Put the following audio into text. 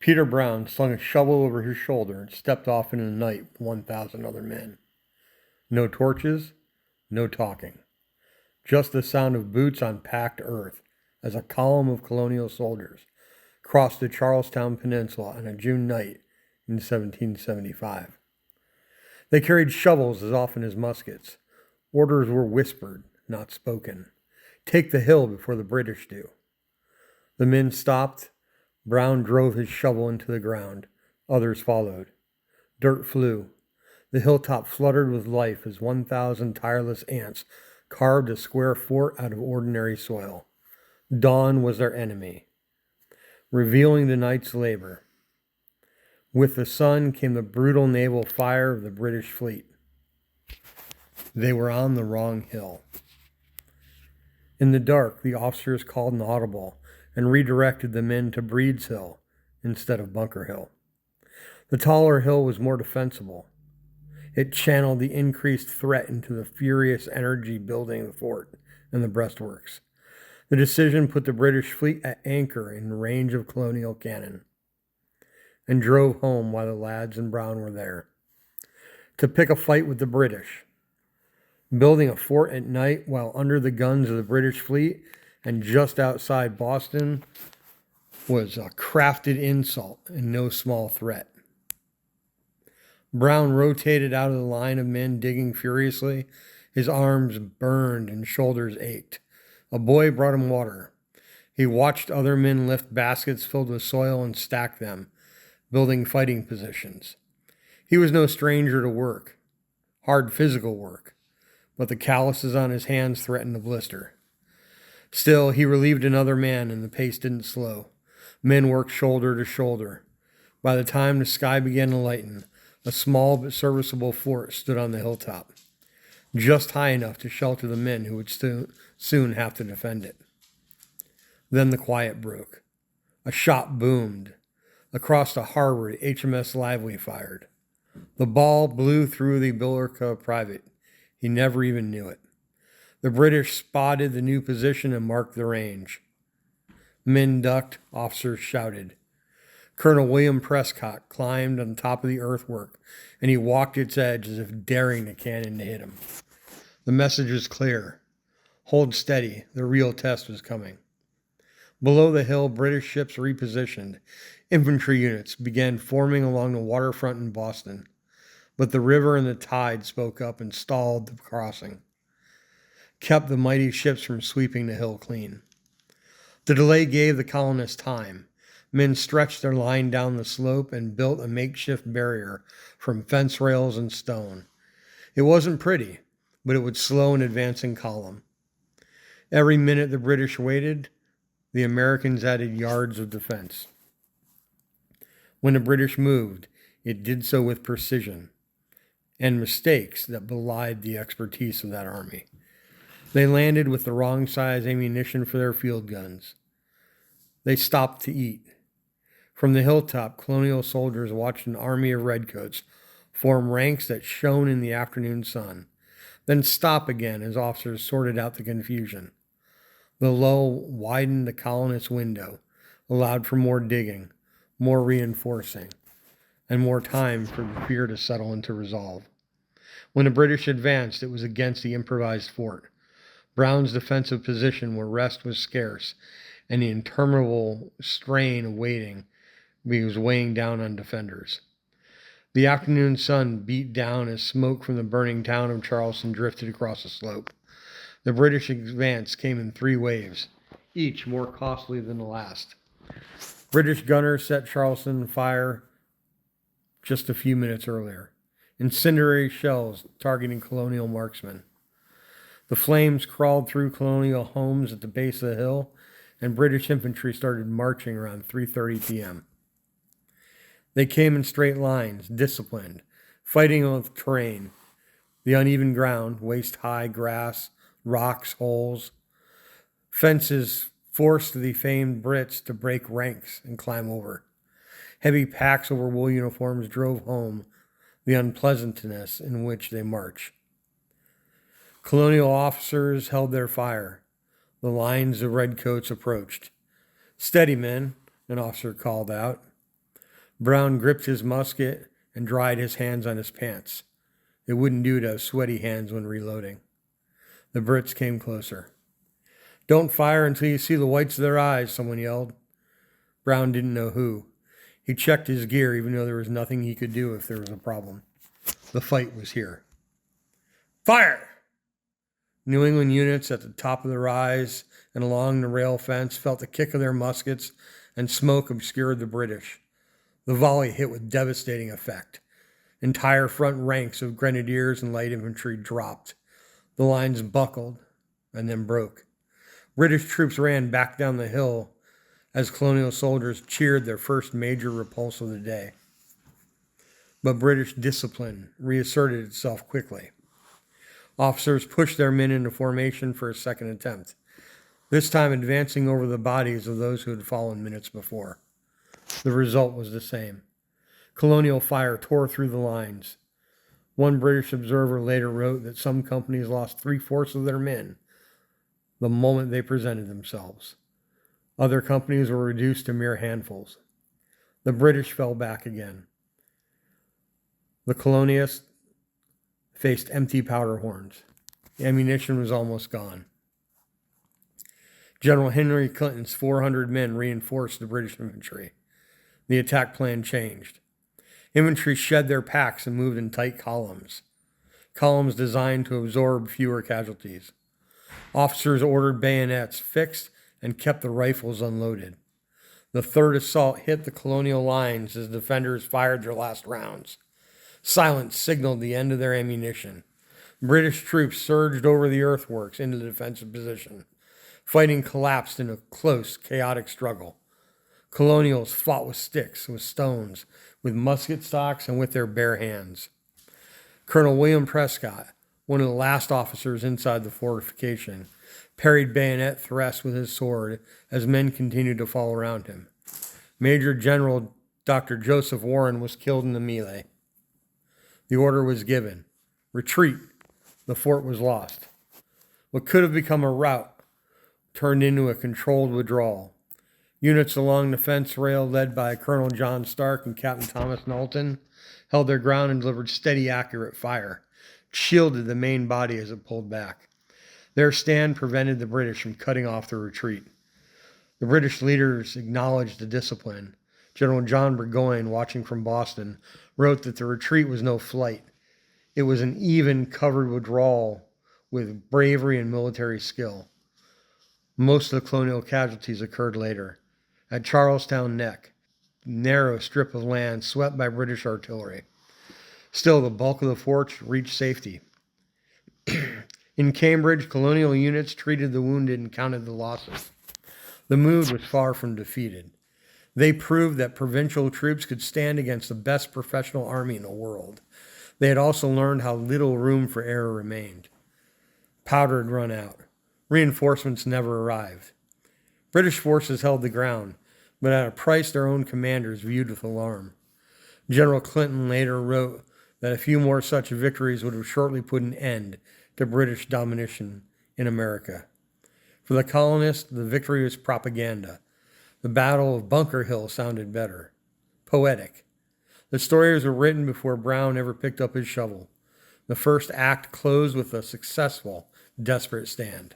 Peter Brown slung a shovel over his shoulder and stepped off into the night with 1,000 other men. No torches, no talking. Just the sound of boots on packed earth as a column of colonial soldiers crossed the Charlestown Peninsula on a June night in 1775. They carried shovels as often as muskets. Orders were whispered, not spoken. Take the hill before the British do. The men stopped. Brown drove his shovel into the ground. Others followed. Dirt flew. The hilltop fluttered with life as 1,000 tireless ants carved a square fort out of ordinary soil. Dawn was their enemy, revealing the night's labor. With the sun came the brutal naval fire of the British fleet. They were on the wrong hill. In the dark, the officers called an audible and redirected the men to Breed's Hill instead of Bunker Hill. The taller hill was more defensible. It channeled the increased threat into the furious energy building the fort and the breastworks. The decision put the British fleet at anchor in range of colonial cannon and drove home while the lads and Brown were there to pick a fight with the British. Building a fort at night while under the guns of the British fleet and just outside Boston was a crafted insult and no small threat. Brown rotated out of the line of men digging furiously. His arms burned and shoulders ached. A boy brought him water. He watched other men lift baskets filled with soil and stack them, building fighting positions. He was no stranger to work, hard physical work, but the calluses on his hands threatened to blister. Still, he relieved another man, and the pace didn't slow. Men worked shoulder to shoulder. By the time the sky began to lighten, a small but serviceable fort stood on the hilltop, just high enough to shelter the men who would soon have to defend it. Then the quiet broke. A shot boomed. Across the harbor, the HMS Lively fired. The ball blew through the Billericay private. He never even knew it. The British spotted the new position and marked the range. Men ducked, officers shouted. Colonel William Prescott climbed on top of the earthwork, and he walked its edge as if daring the cannon to hit him. The message was clear. Hold steady, the real test was coming. Below the hill, British ships repositioned. Infantry units began forming along the waterfront in Boston, but the river and the tide spoke up and stalled the crossing, kept the mighty ships from sweeping the hill clean. The delay gave the colonists time. Men stretched their line down the slope and built a makeshift barrier from fence rails and stone. It wasn't pretty, but it would slow an advancing column. Every minute the British waited, the Americans added yards of defense. When the British moved, it did so with precision and mistakes that belied the expertise of that army. They landed with the wrong size ammunition for their field guns. They stopped to eat. From the hilltop, colonial soldiers watched an army of redcoats form ranks that shone in the afternoon sun, then stop again as officers sorted out the confusion. The lull widened the colonists' window, allowed for more digging, more reinforcing, and more time for the fear to settle into resolve. When the British advanced, it was against the improvised fort. Brown's defensive position where rest was scarce, and the interminable strain of waiting was weighing down on defenders. The afternoon sun beat down as smoke from the burning town of Charleston drifted across the slope. The British advance came in 3 waves, each more costly than the last. British gunners set Charleston on fire just a few minutes earlier. Incendiary shells targeting colonial marksmen. The flames crawled through colonial homes at the base of the hill, and British infantry started marching around 3:30 p.m. They came in straight lines, disciplined, fighting with terrain, the uneven ground, waist-high grass, rocks, holes. Fences forced the famed Brits to break ranks and climb over. Heavy packs over wool uniforms drove home the unpleasantness in which they marched. Colonial officers held their fire. The lines of redcoats approached. "Steady, men," an officer called out. Brown gripped his musket and dried his hands on his pants. It wouldn't do to have sweaty hands when reloading. The Brits came closer. "Don't fire until you see the whites of their eyes," someone yelled. Brown didn't know who. He checked his gear even though there was nothing he could do if there was a problem. The fight was here. Fire! New England units at the top of the rise and along the rail fence felt the kick of their muskets, and smoke obscured the British. The volley hit with devastating effect. Entire front ranks of grenadiers and light infantry dropped. The lines buckled and then broke. British troops ran back down the hill as colonial soldiers cheered their first major repulse of the day. But British discipline reasserted itself quickly. Officers pushed their men into formation for a second attempt, this time advancing over the bodies of those who had fallen minutes before. The result was the same. Colonial fire tore through the lines. One British observer later wrote that some companies lost 3/4 of their men the moment they presented themselves. Other companies were reduced to mere handfuls. The British fell back again. The colonialists faced empty powder horns. The ammunition was almost gone. General Henry Clinton's 400 men reinforced the British infantry. The attack plan changed. Infantry shed their packs and moved in tight columns designed to absorb fewer casualties. Officers ordered bayonets fixed and kept the rifles unloaded. The third assault hit the colonial lines as defenders fired their last rounds. Silence signaled the end of their ammunition. British troops surged over the earthworks into the defensive position. Fighting collapsed in a close, chaotic struggle. Colonials fought with sticks, with stones, with musket stocks, and with their bare hands. Colonel William Prescott, one of the last officers inside the fortification, parried bayonet thrusts with his sword as men continued to fall around him. Major General Dr. Joseph Warren was killed in the melee. The order was given. Retreat. The fort was lost. What could have become a rout turned into a controlled withdrawal. Units along the fence rail led by Colonel John Stark and Captain Thomas Knowlton held their ground and delivered steady, accurate fire, shielded the main body as it pulled back. Their stand prevented the British from cutting off the retreat. The British leaders acknowledged the discipline. General John Burgoyne, watching from Boston, wrote that the retreat was no flight. It was an even, covered withdrawal with bravery and military skill. Most of the colonial casualties occurred later. At Charlestown Neck, a narrow strip of land swept by British artillery. Still, the bulk of the forts reached safety. In Cambridge, colonial units treated the wounded and counted the losses. The mood was far from defeated. They proved that provincial troops could stand against the best professional army in the world. They had also learned how little room for error remained. Powder had run out. Reinforcements never arrived. British forces held the ground, but at a price their own commanders viewed with alarm. General Clinton later wrote that a few more such victories would have shortly put an end to British domination in America. For the colonists, the victory was propaganda. The Battle of Bunker Hill sounded better. Poetic. The stories were written before Brown ever picked up his shovel. The first act closed with a successful, desperate stand.